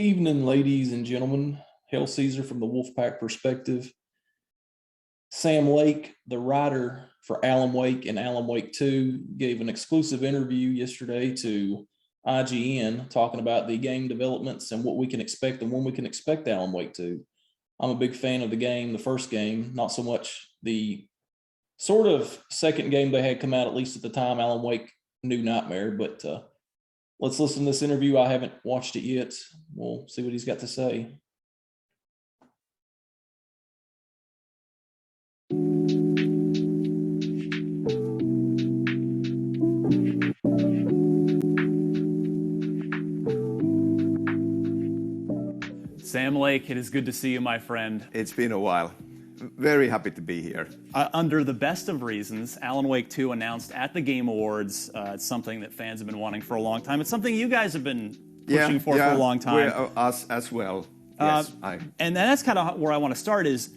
Evening, ladies and gentlemen. Hail Caesar from the Wolfpack perspective. Sam Lake, the writer for Alan Wake and Alan Wake 2, gave an exclusive interview yesterday to IGN talking about the game developments and what we can expect and when we can expect Alan Wake 2. I'm a big fan of the game, the first game, not so much the sort of second game they had come out, at least at the time, Alan Wake New Nightmare, but let's listen to this interview. I haven't watched it yet. We'll see what he's got to say. Sam Lake, it is good to see you, my friend. It's been a while. Very happy to be here. Under the best of reasons, Alan Wake 2 announced at the Game Awards. It's something that fans have been wanting for a long time. It's something you guys have been pushing for a long time. Us as well. Yes, and that's kind of where I want to start is,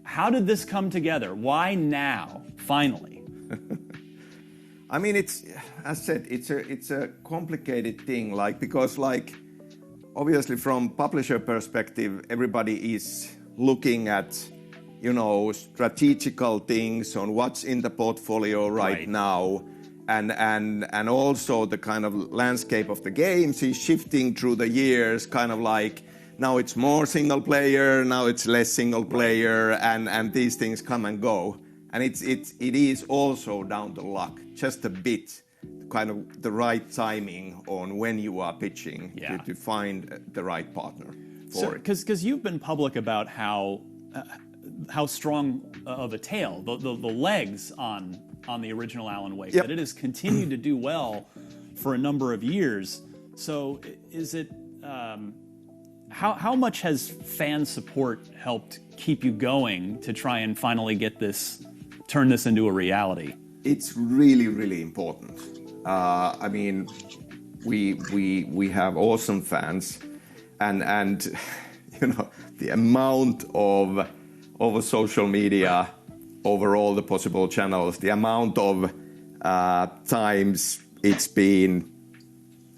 how did this come together? Why now, finally? I mean, it's, as I said, it's a complicated thing, because obviously from publisher perspective, everybody is looking at, strategical things on what's in the portfolio right now. And also the kind of landscape of the games is shifting through the years, kind of like now it's more single player, now it's less single player, and these things come and go. And it is also down to luck, just a bit, kind of the right timing on when you are pitching to find the right partner for it. Because you've been public about how strong of a tail, the legs on the original Alan Wake, that it has continued to do well for a number of years. So is it, how much has fan support helped keep you going to try and finally turn this into a reality? It's really, really important. I mean, we have awesome fans, and the amount of social media over all the possible channels, the amount of times it's been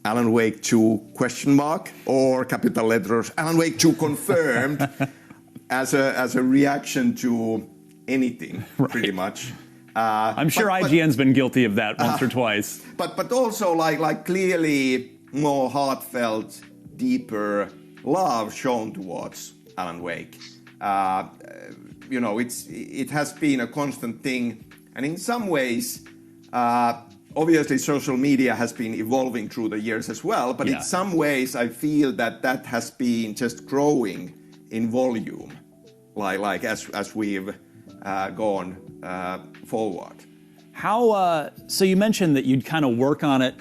Alan Wake 2 ? Or capital letters Alan Wake 2 confirmed as a reaction to anything, pretty much. I'm sure IGN's been guilty of that once or twice. But also like clearly more heartfelt, deeper love shown towards Alan Wake. It has been a constant thing, and in some ways, obviously social media has been evolving through the years as well, but in some ways I feel that has been just growing in volume, like as we've gone forward. So you mentioned that you'd kind of work on it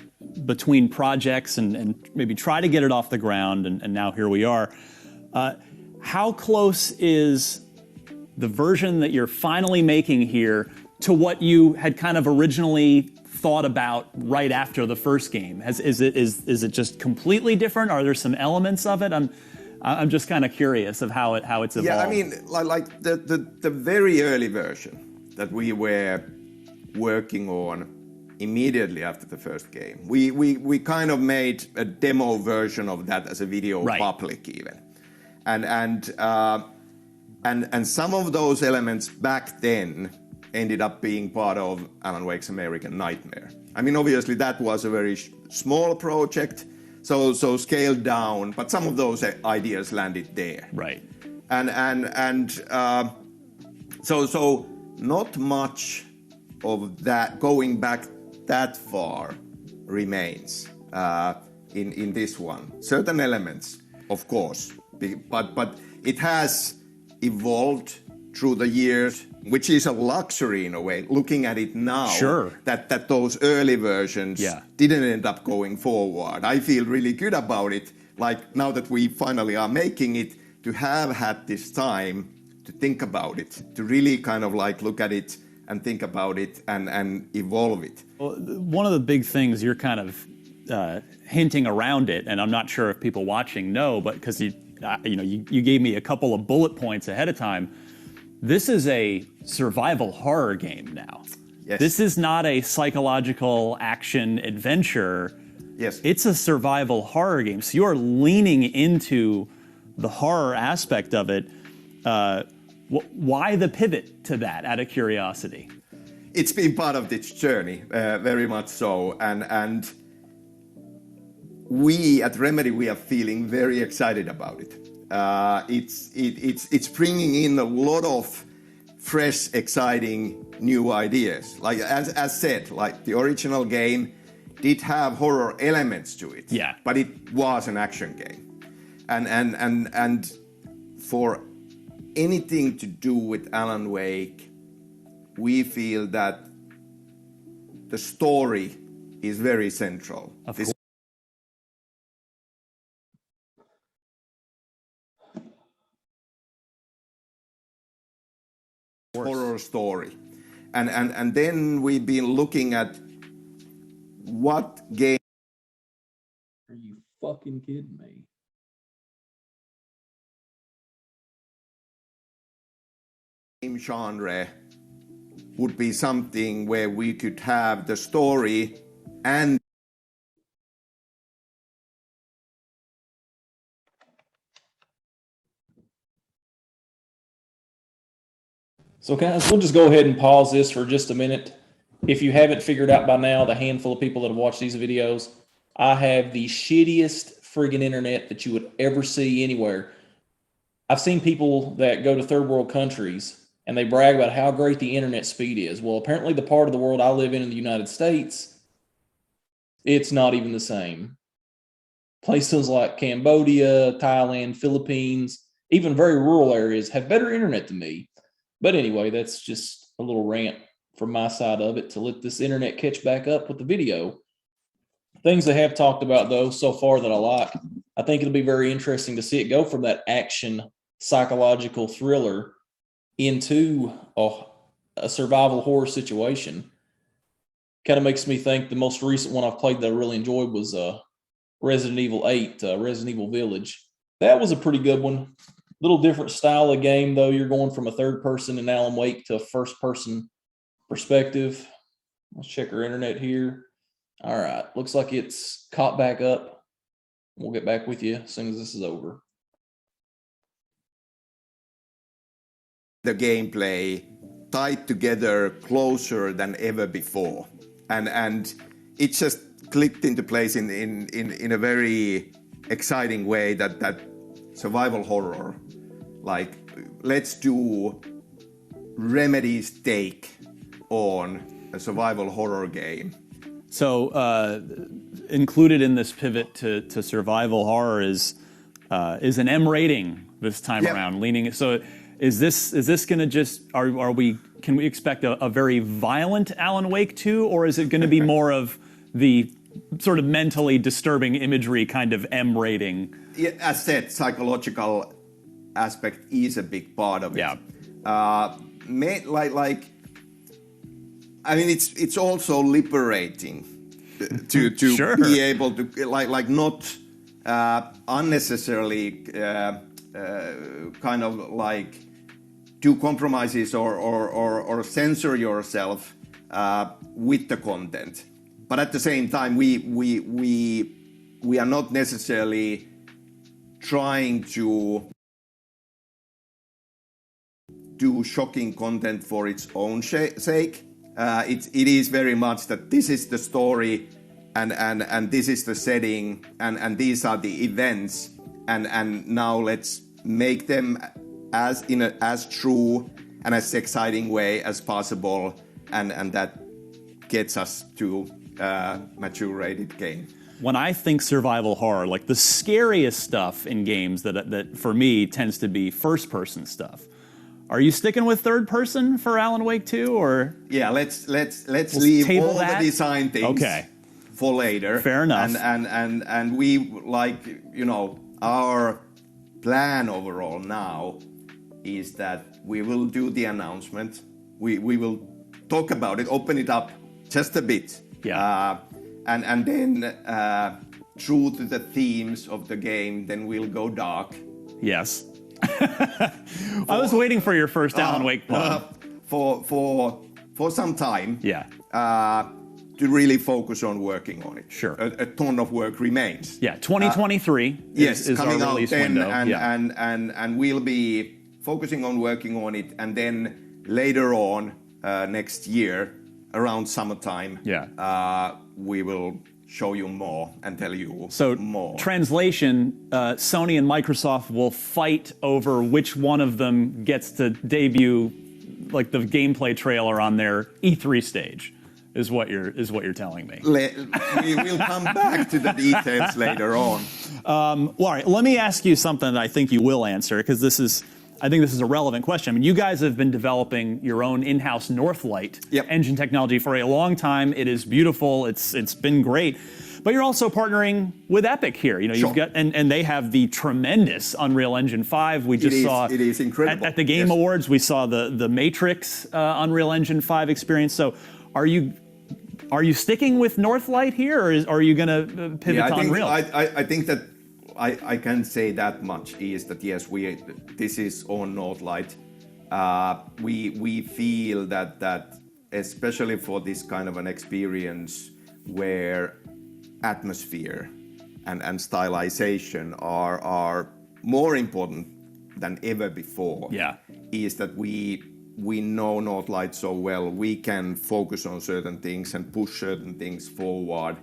between projects and maybe try to get it off the ground, and now here we are. How close is the version that you're finally making here to what you had kind of originally thought about right after the first game? Is it just completely different? Are there some elements of it? I'm just kind of curious of how it's evolved. Yeah, I mean, like the very early version that we were working on immediately after the first game, we kind of made a demo version of that as a video public even, and some of those elements back then ended up being part of Alan Wake's American Nightmare. I mean, obviously that was a very small project, so scaled down, but some of those ideas landed there. Right. So not much of that going back that far remains in this one. Certain elements, of course, but it has evolved through the years, which is a luxury in a way, looking at it now. Sure. That those early versions didn't end up going forward. I feel really good about it, like now that we finally are making it, to have had this time to think about it, to really kind of like look at it and think about it and evolve it. Well, one of the big things you're kind of hinting around it, and I'm not sure if people watching know, but because you gave me a couple of bullet points ahead of time. This is a survival horror game now. Yes. This is not a psychological action adventure. Yes. It's a survival horror game. So you're leaning into the horror aspect of it. Why the pivot to that, out of curiosity? It's been part of this journey, very much so. And we at Remedy, we are feeling very excited about it. It's bringing in a lot of fresh, exciting new ideas. Like as said, like the original game did have horror elements to it. Yeah. But it was an action game, and for anything to do with Alan Wake, we feel that the story is very central. Of This horror story. And then we've been looking at what game Are you fucking kidding me? genre would be something where we could have the story and So guys, we'll just go ahead and pause this for just a minute. If you haven't figured out by now, the handful of people that have watched these videos, I have the shittiest friggin' internet that you would ever see anywhere. I've seen people that go to third world countries and they brag about how great the internet speed is. Well, apparently the part of the world I live in the United States, it's not even the same. Places like Cambodia, Thailand, Philippines, even very rural areas have better internet than me. But anyway, that's just a little rant from my side of it to let this internet catch back up with the video. Things they have talked about, though, so far that I like. I think it'll be very interesting to see it go from that action psychological thriller into a survival horror situation. Kind of makes me think the most recent one I've played that I really enjoyed was Resident Evil 8, Resident Evil Village. That was a pretty good one. Little different style of game, though. You're going from a third person in Alan Wake to a first person perspective. Let's check our internet here. All right. Looks like it's caught back up. We'll get back with you as soon as this is over. the gameplay tied together closer than ever before. And it just clicked into place in a very exciting way that survival horror, like, let's do Remedy's take on a survival horror game. So included in this pivot to survival horror is an M rating this time around, leaning. So is this going to just can we expect a very violent Alan Wake 2, or is it going to be more of the sort of mentally disturbing imagery kind of M rating? Yeah, as said, psychological aspect is a big part of it. Yeah. I mean, it's also liberating to Sure. be able to like not unnecessarily kind of like do compromises or censor yourself with the content, but at the same time we are not necessarily trying to do shocking content for its own sake. It is very much that this is the story and this is the setting and these are the events and now let's make them as true and as exciting way as possible and that gets us to mature rated game. When I think survival horror, like the scariest stuff in games that for me tends to be first person stuff. Are you sticking with third person for Alan Wake 2, or? Yeah, let's leave all that? the design things for later. Fair enough. And we, like, you know, our plan overall now is that we will do the announcement. We will talk about it, open it up just a bit. Yeah. And then true to the themes of the game, then we'll go dark. Yes. I was waiting for your first Alan Wake plug. For some time. Yeah. to really focus on working on it. Sure. A ton of work remains. Yeah, 2023 Yes, is our coming out release then, window. and we'll be focusing on working on it, and then later on next year, around summertime, we will show you more and tell you more. Translation, Sony and Microsoft will fight over which one of them gets to debut like the gameplay trailer on their E3 stage, is what you're telling me. We will come back to the details later on. Well, all right, let me ask you something that I think you will answer, because I think this is a relevant question. I mean, you guys have been developing your own in-house Northlight engine technology for a long time. It is beautiful. It's been great. But you're also partnering with Epic here. You know, you've got and they have the tremendous Unreal Engine 5. We just saw it is incredible. At the Game Awards. We saw the Matrix Unreal Engine 5 experience. So, are you sticking with Northlight here, or are you going to pivot to Unreal? I think that I can say that much is that yes, this is on Northlight. We feel that especially for this kind of an experience where atmosphere and stylization are more important than ever before. Yeah, is that we know Northlight so well, we can focus on certain things and push certain things forward.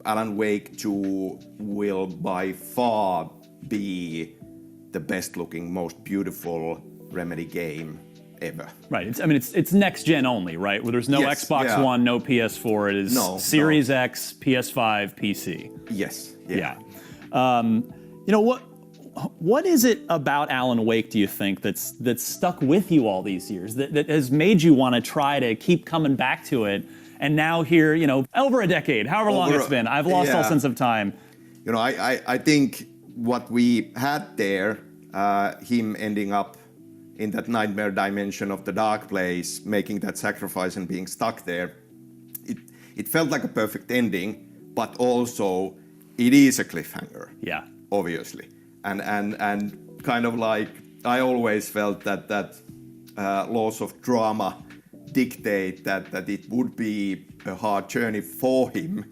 Alan Wake 2 will by far be the best looking, most beautiful Remedy game ever. Right. It's next gen only, right? Where there's no Xbox One, no PS4. It is Series X, PS5, PC. Yes. Yeah. You know what is it about Alan Wake, do you think, that's stuck with you all these years, that has made you want to try to keep coming back to it? And now here, you know, over a decade, however long it's been, I've lost all sense of time. You know, I think what we had there, him ending up in that nightmare dimension of the dark place, making that sacrifice and being stuck there, it felt like a perfect ending, but also it is a cliffhanger. Yeah. Obviously. And kind of like, I always felt that laws of drama dictate that it would be a hard journey for him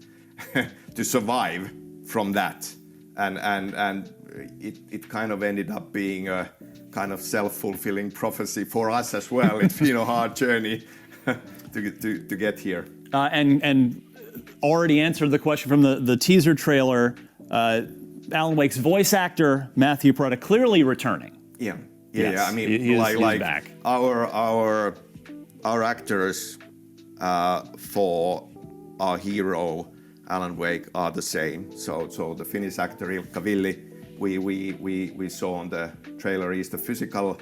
to survive from that, and it kind of ended up being a kind of self-fulfilling prophecy for us as well. It's been a hard journey to get here. And already answered the question from the teaser trailer. Alan Wake's voice actor Matthew Peretta clearly returning. Yeah. Yes, I mean, he's back. Our actors for our hero Alan Wake are the same. So the Finnish actor Ilkka Villi, we saw on the trailer, is the physical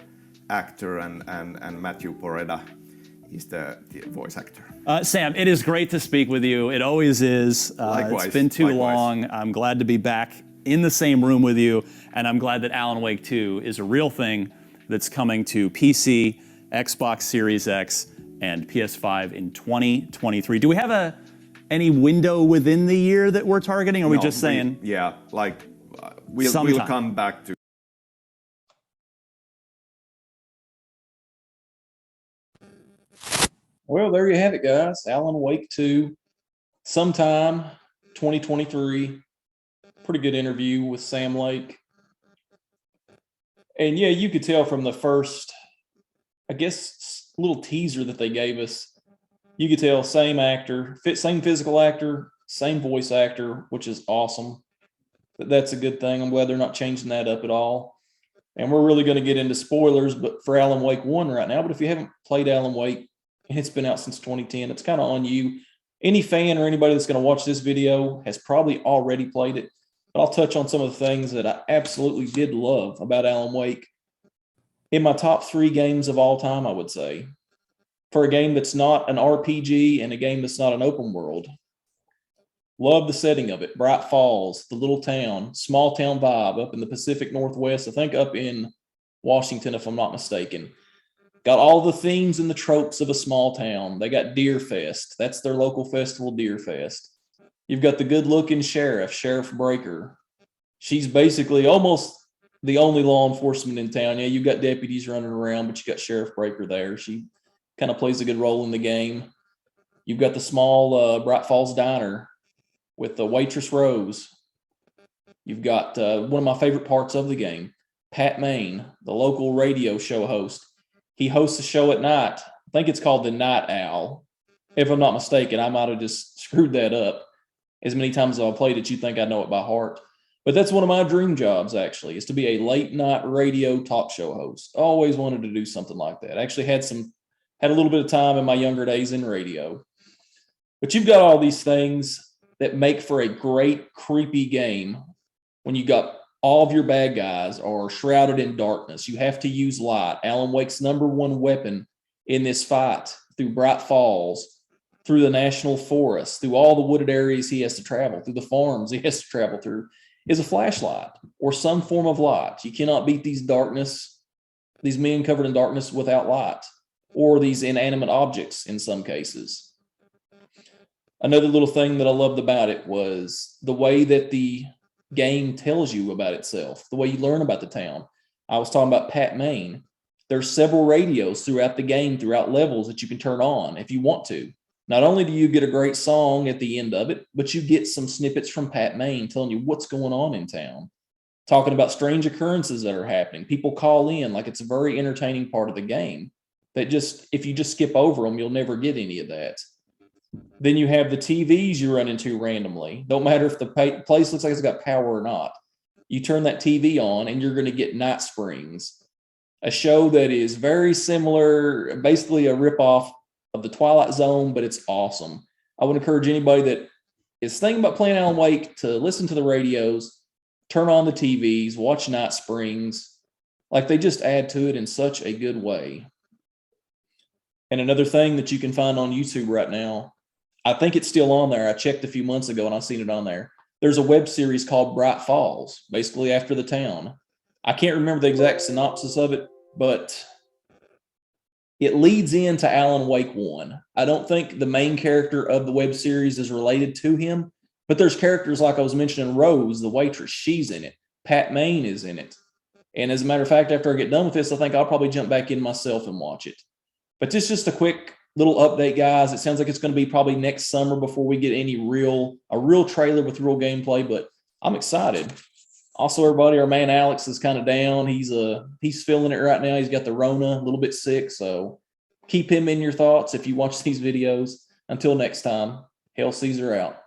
actor, and Matthew Peretta is the voice actor. Sam, it is great to speak with you. It always is. Likewise. It's been too long. I'm glad to be back in the same room with you, and I'm glad that Alan Wake 2 is a real thing that's coming to PC, Xbox Series X, and PS5 in 2023. Do we have any window within the year that we're targeting? Or are we just saying? We'll come back to. Well, there you have it, guys. Alan Wake 2, sometime 2023. Pretty good interview with Sam Lake. And yeah, you could tell from the first, I guess, little teaser that they gave us, you could tell same actor, same physical actor, same voice actor, which is awesome. That's a good thing. I'm glad they're not changing that up at all. And we're really going to get into spoilers, but for Alan Wake 1 right now. But if you haven't played Alan Wake, and it's been out since 2010, it's kind of on you. Any fan or anybody that's going to watch this video has probably already played it. But I'll touch on some of the things that I absolutely did love about Alan Wake. In my top 3 games of all time, I would say. For a game that's not an RPG and a game that's not an open world. Love the setting of it. Bright Falls, the little town, small town vibe up in the Pacific Northwest. I think up in Washington, if I'm not mistaken. Got all the themes and the tropes of a small town. They got Deer Fest. That's their local festival, Deer Fest. You've got the good-looking sheriff, Sheriff Breaker. She's basically almost the only law enforcement in town. Yeah, you've got deputies running around, but you got Sheriff Breaker there. She kind of plays a good role in the game. You've got the small Bright Falls Diner with the waitress Rose. You've got one of my favorite parts of the game, Pat Main, the local radio show host. He hosts a show at night. I think it's called The Night Owl. If I'm not mistaken, I might have just screwed that up. As many times as I've played it, you think I know it by heart. But that's one of my dream jobs, actually, is to be a late night radio talk show host. Always wanted to do something like that. I actually had a little bit of time in my younger days in radio. But you've got all these things that make for a great, creepy game when you got all of your bad guys are shrouded in darkness. You have to use light. Alan Wake's #1 weapon in this fight through Bright Falls, through the national forest, through all the wooded areas he has to travel, through the farms he has to travel through, is a flashlight or some form of light. You cannot beat these men covered in darkness without light, or these inanimate objects in some cases. Another little thing that I loved about it was the way that the game tells you about itself, the way you learn about the town. I was talking about Pat Main. There's several radios throughout the game, throughout levels that you can turn on if you want to. Not only do you get a great song at the end of it, but you get some snippets from Pat Main telling you what's going on in town, talking about strange occurrences that are happening. People call in, like it's a very entertaining part of the game that just, if you just skip over them, you'll never get any of that. Then you have the TVs you run into randomly. Don't matter if the place looks like it's got power or not. You turn that TV on and you're going to get Night Springs, a show that is very similar, basically a ripoff of the Twilight Zone, but it's awesome. I would encourage anybody that is thinking about playing Alan Wake to listen to the radios, turn on the TVs, watch Night Springs. Like, they just add to it in such a good way. And another thing that you can find on YouTube right now, I think it's still on there. I checked a few months ago and I've seen it on there. There's a web series called Bright Falls, basically after the town. I can't remember the exact synopsis of it, but it leads into Alan Wake 1. I don't think the main character of the web series is related to him, but there's characters like I was mentioning, Rose, the waitress, she's in it. Pat Main is in it. And as a matter of fact, after I get done with this, I think I'll probably jump back in myself and watch it. But this is just a quick little update, guys. It sounds like it's going to be probably next summer before we get a real trailer with real gameplay, but I'm excited. Also, everybody, our man Alex is kind of down. He's feeling it right now. He's got the Rona, a little bit sick, so keep him in your thoughts if you watch these videos. Until next time, Hail Caesar out.